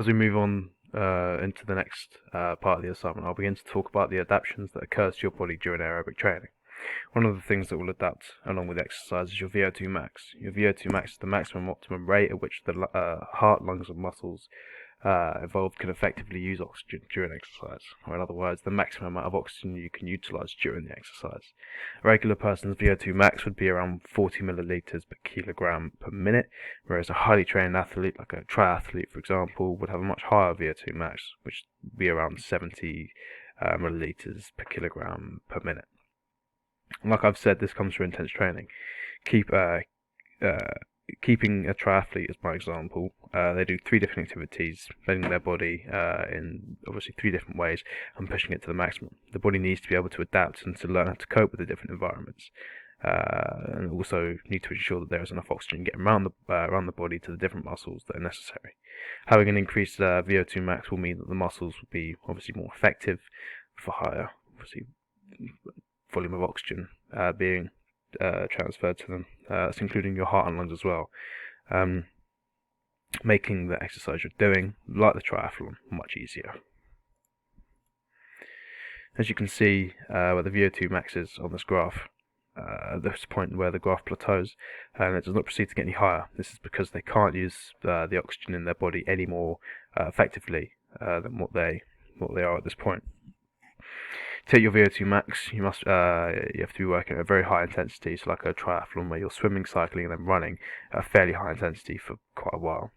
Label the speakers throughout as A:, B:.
A: As we move on into the next part of the assignment, I'll begin to talk about the adaptations that occurs to your body during aerobic training. One of the things that will adapt along with exercise is your VO2 max. Your VO2 max is the maximum optimum rate at which the heart, lungs, and muscles involved can effectively use oxygen during exercise, or in other words, the maximum amount of oxygen you can utilize during the exercise. A regular person's VO2 max would be around 40 milliliters per kilogram per minute, whereas a highly trained athlete, like a triathlete for example, would have a much higher VO2 max, which would be around 70 milliliters per kilogram per minute. And like I've said, this comes from intense training. Keep uh, Keeping a triathlete as my example, they do 3 different activities, bending their body in obviously 3 different ways and pushing it to the maximum. The body needs to be able to adapt and to learn how to cope with the different environments, and also need to ensure that there is enough oxygen getting around the body to the different muscles that are necessary. Having an increased VO2 max will mean that the muscles will be obviously more effective for higher, obviously, volume of oxygen being transferred to them. That's including your heart and lungs as well, making the exercise you're doing, like the triathlon, much easier. As you can see where the VO2 max is on this graph, at this point where the graph plateaus and it does not proceed to get any higher. This is because they can't use the oxygen in their body any more effectively than what they are at this point. To hit your VO2 max, you have to be working at a very high intensity, so like a triathlon where you're swimming, cycling, and then running at a fairly high intensity for quite a while.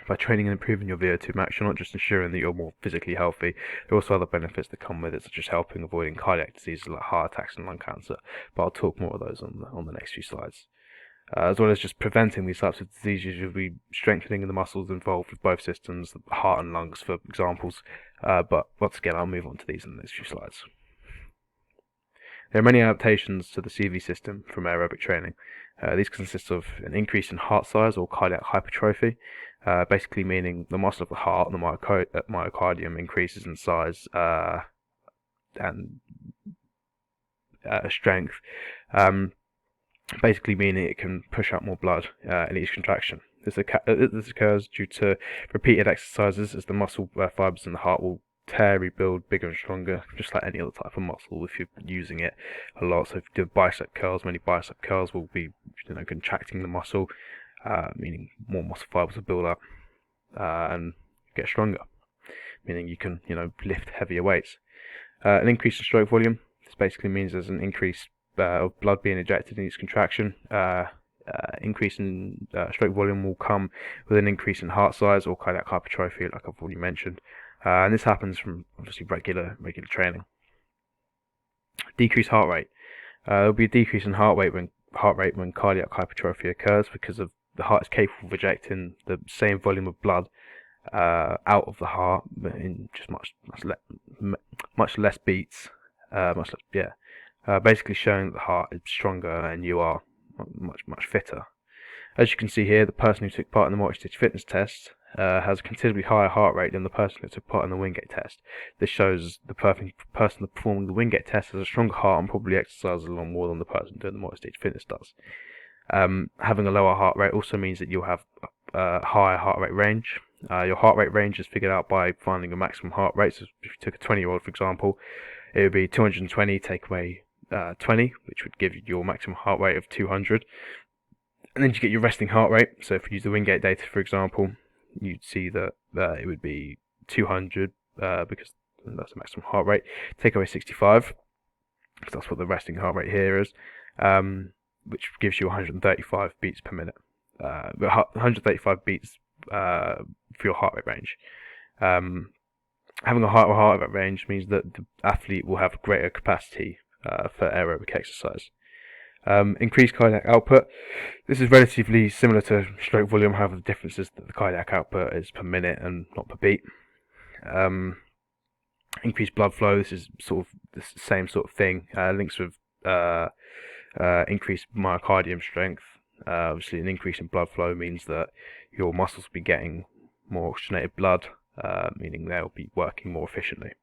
A: By training and improving your VO2 max, you're not just ensuring that you're more physically healthy, there are also other benefits that come with it, such as helping avoiding cardiac diseases like heart attacks and lung cancer, but I'll talk more of those on the next few slides. As well as just preventing these types of diseases, you'll be strengthening the muscles involved with both systems, the heart and lungs for examples, but once again I'll move on to these in the next few slides. There are many adaptations to the CV system from aerobic training. These consist of an increase in heart size or cardiac hypertrophy, basically meaning the muscle of the heart, the myocardium, increases in size and strength, basically meaning it can push out more blood in each contraction. This occurs due to repeated exercises as the muscle fibers in the heart will tear, rebuild bigger and stronger, just like any other type of muscle if you're using it a lot. So if you do bicep curls, many bicep curls will be contracting the muscle, meaning more muscle fibers will build up and get stronger, meaning you can lift heavier weights. An increase in stroke volume. This basically means there's an increase of blood being ejected in each contraction. Increase in stroke volume will come with an increase in heart size or cardiac hypertrophy, like I've already mentioned, and this happens from obviously regular training. Decreased heart rate. There will be a decrease in heart rate when cardiac hypertrophy occurs, because of the heart is capable of ejecting the same volume of blood out of the heart in just much less beats, basically showing that the heart is stronger and you are much fitter. As you can see here, the person who took part in the multi-stage fitness test has a considerably higher heart rate than the person who took part in the Wingate test. This shows the person performing the Wingate test has a stronger heart and probably exercises a lot more than the person doing the multi-stage fitness does. Having a lower heart rate also means that you'll have a higher heart rate range. Your heart rate range is figured out by finding a maximum heart rate. So if you took a 20-year-old, for example, it would be 220 take away 20, which would give you your maximum heart rate of 200. And then you get your resting heart rate. So if we use the Wingate data, for example, you'd see that it would be 200 because that's the maximum heart rate. Take away 65, because that's what the resting heart rate here is, which gives you 135 beats per minute. 135 beats for your heart rate range. Having a higher heart rate range means that the athlete will have greater capacity for aerobic exercise. Increased cardiac output. This is relatively similar to stroke volume, however the difference is that the cardiac output is per minute and not per beat. Increased blood flow. This is sort of the same sort of thing. Links with increased myocardium strength. Obviously, an increase in blood flow means that your muscles will be getting more oxygenated blood, meaning they'll be working more efficiently.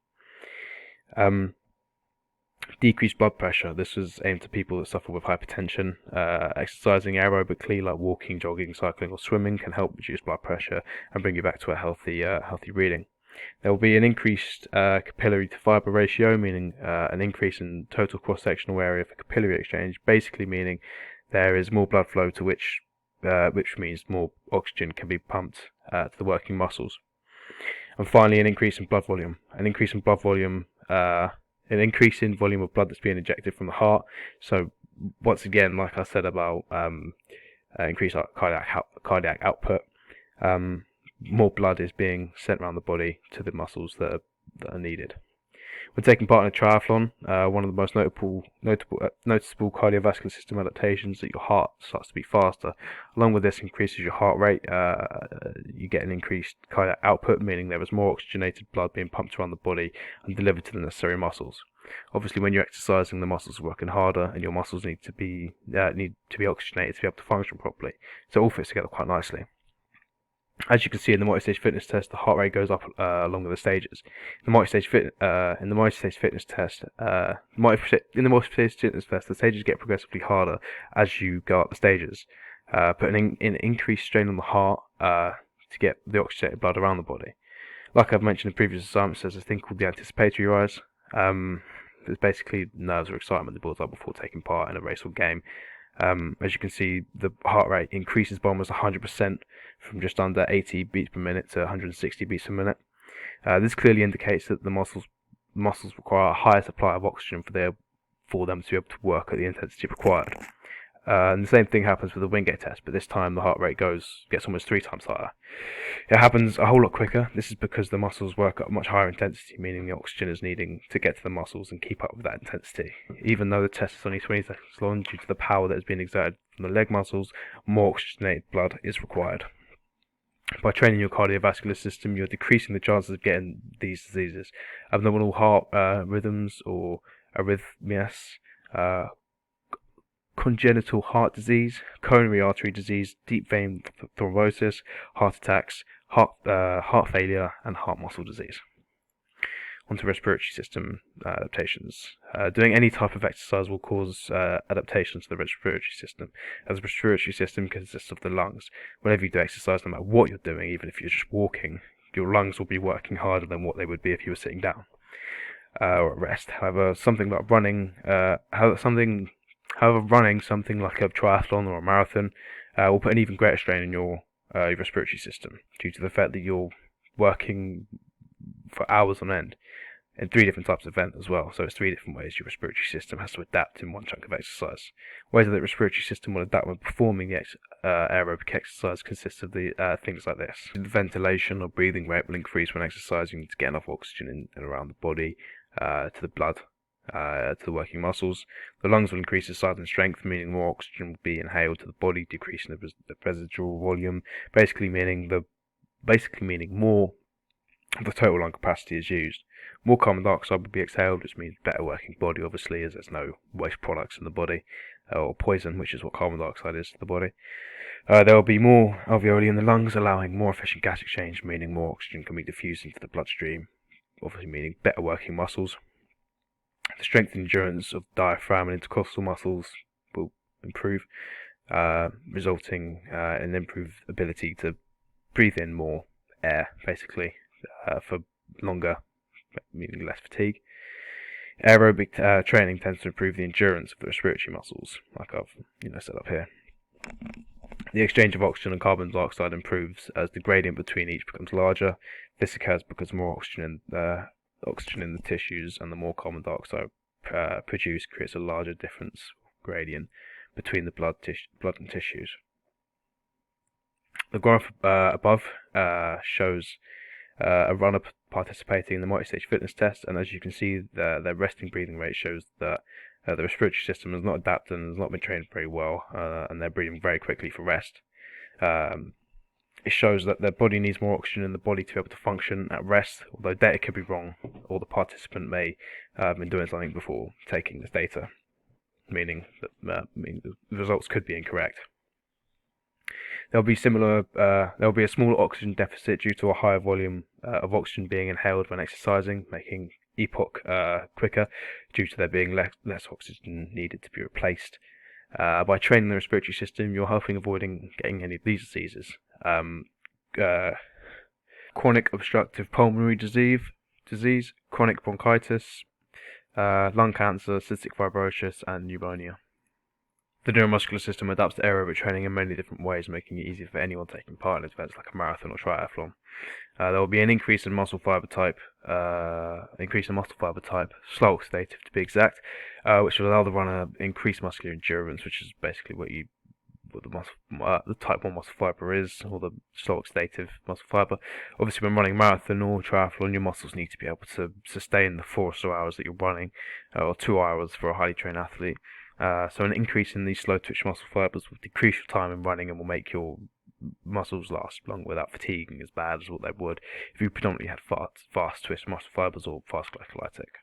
A: Decreased blood pressure. This is aimed at people that suffer with hypertension. Exercising aerobically, like walking, jogging, cycling, or swimming, can help reduce blood pressure and bring you back to a healthy reading. There will be an increased capillary to fibre ratio, meaning an increase in total cross-sectional area for capillary exchange, basically meaning there is more blood flow to which means more oxygen can be pumped to the working muscles. And finally, an increase in blood volume. An increase in volume of blood that's being injected from the heart. So once again, like I said about increased cardiac output, more blood is being sent around the body to the muscles that are needed. When taking part in a triathlon, one of the most noticeable cardiovascular system adaptations is that your heart starts to beat faster. Along with this increases your heart rate, you get an increased cardiac output, meaning there is more oxygenated blood being pumped around the body and delivered to the necessary muscles. Obviously, when you're exercising, the muscles are working harder, and your muscles need to be oxygenated to be able to function properly. So it all fits together quite nicely. As you can see in the multi-stage fitness test, the heart rate goes up along with the stages. In the multi-stage fitness test, the stages get progressively harder as you go up the stages, putting in increased strain on the heart to get the oxygenated blood around the body. Like I've mentioned in previous assignments, there's a thing called the anticipatory rise. It's basically nerves or excitement that builds up before taking part in a race or game. As you can see, the heart rate increases by almost 100% from just under 80 beats per minute to 160 beats per minute. This clearly indicates that the muscles require a higher supply of oxygen for them to be able to work at the intensity required. And the same thing happens with the Wingate test, but this time the heart rate gets almost 3 times higher. It happens a whole lot quicker. This is because the muscles work at a much higher intensity, meaning the oxygen is needing to get to the muscles and keep up with that intensity. Even though the test is only 20 seconds long, due to the power that is being exerted from the leg muscles, more oxygenated blood is required. By training your cardiovascular system, you're decreasing the chances of getting these diseases. Abnormal heart rhythms or arrhythmias, congenital heart disease, coronary artery disease, deep vein thrombosis, heart attacks, heart failure, and heart muscle disease. Onto respiratory system adaptations. Doing any type of exercise will cause adaptations to the respiratory system, as the respiratory system consists of the lungs. Whenever you do exercise, no matter what you're doing, even if you're just walking, your lungs will be working harder than what they would be if you were sitting down or at rest. However, running something like a triathlon or a marathon will put an even greater strain on your respiratory system, due to the fact that you're working for hours on end in 3 different types of event as well. So it's 3 different ways your respiratory system has to adapt in one chunk of exercise. Ways that the respiratory system will adapt when performing the aerobic exercise consists of the things like this. The ventilation or breathing rate will increase when exercising to get enough oxygen in and around the body, to the blood, to the working muscles. The lungs will increase in size and strength, meaning more oxygen will be inhaled to the body, decreasing the residual volume, basically meaning more of the total lung capacity is used. More carbon dioxide will be exhaled, which means better working body, obviously, as there's no waste products in the body, or poison, which is what carbon dioxide is to the body. There will be more alveoli in the lungs, allowing more efficient gas exchange, meaning more oxygen can be diffused into the bloodstream, obviously meaning better working muscles. The strength and endurance of diaphragm and intercostal muscles will improve, resulting in improved ability to breathe in more air, basically, for longer, meaning less fatigue. Aerobic training tends to improve the endurance of the respiratory muscles, like I've set up here. The exchange of oxygen and carbon dioxide improves as the gradient between each becomes larger. This occurs because more oxygen in the tissues and the more carbon dioxide produced creates a larger difference gradient between the blood and tissues. The graph above shows a runner participating in the multi-stage fitness test, and as you can see, their resting breathing rate shows that the respiratory system has not adapted and has not been trained very well, and they're breathing very quickly for rest. It shows that their body needs more oxygen in the body to be able to function at rest, although data could be wrong, or the participant may have been doing something before taking this data, meaning that the results could be incorrect. There will be a small oxygen deficit due to a higher volume of oxygen being inhaled when exercising, making epoch quicker due to there being less oxygen needed to be replaced. By training the respiratory system, you're helping avoiding getting any of these diseases. Chronic obstructive pulmonary disease, chronic bronchitis, lung cancer, cystic fibrosis, and pneumonia. The neuromuscular system adapts to aerobic training in many different ways, making it easier for anyone taking part in events like a marathon or triathlon. There will be an increase in muscle fiber type, slow oxidative to be exact, which will allow the runner increased muscular endurance, which is basically what the type 1 muscle fiber is, or the slow oxidative muscle fiber. Obviously, when running marathon or triathlon, your muscles need to be able to sustain the 4 or so hours that you're running, or 2 hours for a highly trained athlete. So an increase in these slow twitch muscle fibers will decrease your time in running and will make your muscles last longer without fatiguing as bad as what they would if you predominantly had fast twitch muscle fibers or fast glycolytic.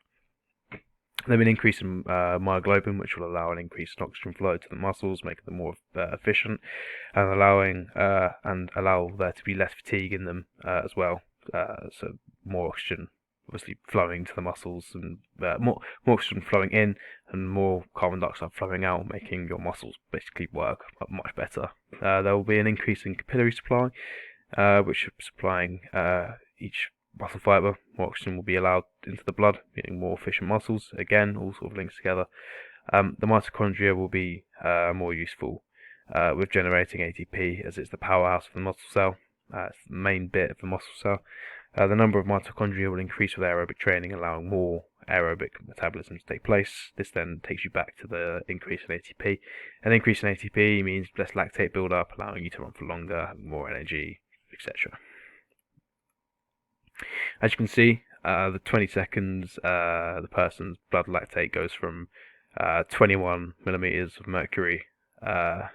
A: There'll be an increase in myoglobin, which will allow an increase in oxygen flow to the muscles, making them more efficient, and allow there to be less fatigue in them as well. So more oxygen obviously flowing to the muscles, and more oxygen flowing in and more carbon dioxide flowing out, making your muscles basically work much better. There will be an increase in capillary supply, which is supplying each muscle fiber. More oxygen will be allowed into the blood, meaning more efficient muscles. Again, all sort of links together. The mitochondria will be more useful with generating ATP, as it's the powerhouse of the muscle cell. It's the main bit of the muscle cell. The number of mitochondria will increase with aerobic training, allowing more aerobic metabolism to take place. This then takes you back to the increase in ATP. An increase in ATP means less lactate build-up, allowing you to run for longer, having more energy, etc. As you can see, the 20 seconds, the person's blood lactate goes from 21 millimeters of mercury, 2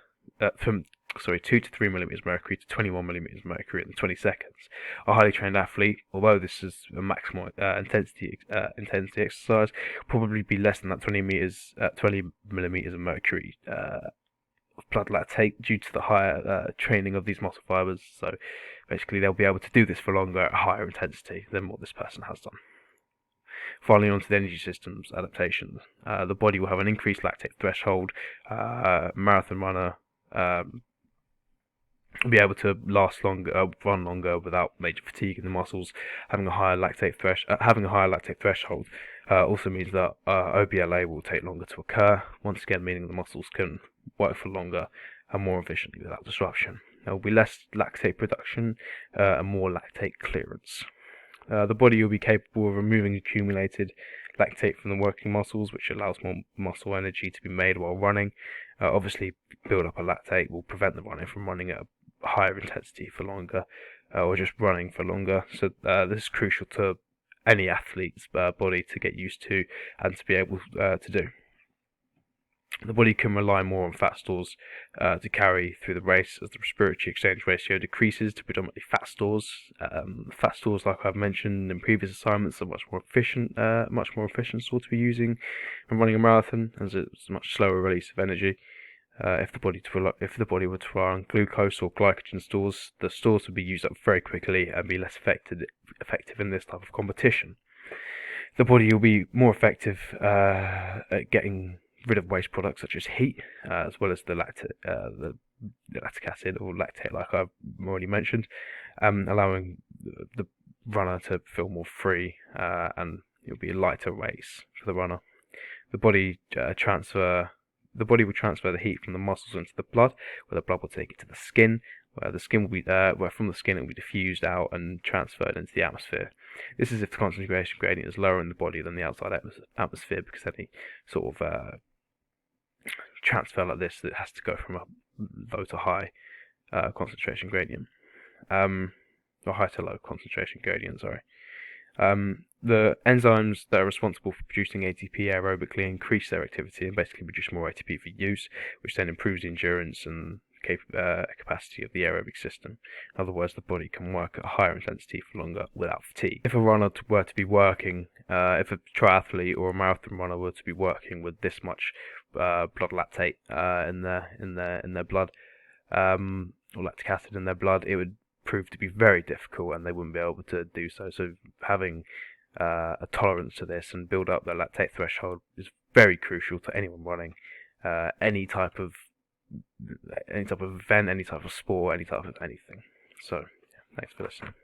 A: to 3 millimeters of mercury to 21 millimeters of mercury in 20 seconds. A highly trained athlete, although this is a maximum intensity exercise, will probably be less than that 20 millimeters of mercury of blood lactate due to the higher training of these muscle fibers. So basically, they'll be able to do this for longer at a higher intensity than what this person has done. Finally, on to the energy system's adaptations. The body will have an increased lactate threshold. Marathon runner be able to run longer without major fatigue in the muscles. Having a higher lactate threshold also means that OBLA will take longer to occur. Once again, meaning the muscles can work for longer and more efficiently without disruption. There will be less lactate production and more lactate clearance. The body will be capable of removing accumulated lactate from the working muscles, which allows more muscle energy to be made while running. Obviously, build up of lactate will prevent the runner from running at a higher intensity for longer, or just running for longer. So this is crucial to any athlete's body to get used to and to be able to do. The body can rely more on fat stores to carry through the race as the respiratory exchange ratio decreases to predominantly fat stores. Fat stores, like I've mentioned in previous assignments, are much more efficient store to be using when running a marathon, as it's a much slower release of energy. If the body were to rely on glucose or glycogen stores, the stores would be used up very quickly and be less effective in this type of competition. The body will be more effective at getting rid of waste products such as heat, as well as the lactic acid or lactate, like I've already mentioned, allowing the runner to feel more free, and it'll be a lighter race for the runner. The body will transfer the heat from the muscles into the blood, where the blood will take it to the skin, where from the skin it will be diffused out and transferred into the atmosphere. This is if the concentration gradient is lower in the body than the outside atmosphere, because any sort of transfer like this, it has to go from a low to high concentration gradient, or high to low concentration gradient, sorry. The enzymes that are responsible for producing ATP aerobically increase their activity and basically produce more ATP for use, which then improves the endurance and capacity of the aerobic system. In other words, the body can work at a higher intensity for longer without fatigue. If a runner were to be working, if a triathlete or a marathon runner were to be working with this much blood lactate in their blood, or lactic acid in their blood, it would prove to be very difficult, and they wouldn't be able to do so. So having a tolerance to this and build up the lactate threshold is very crucial to anyone running any type of event, any type of sport, any type of anything. So, yeah, thanks for listening.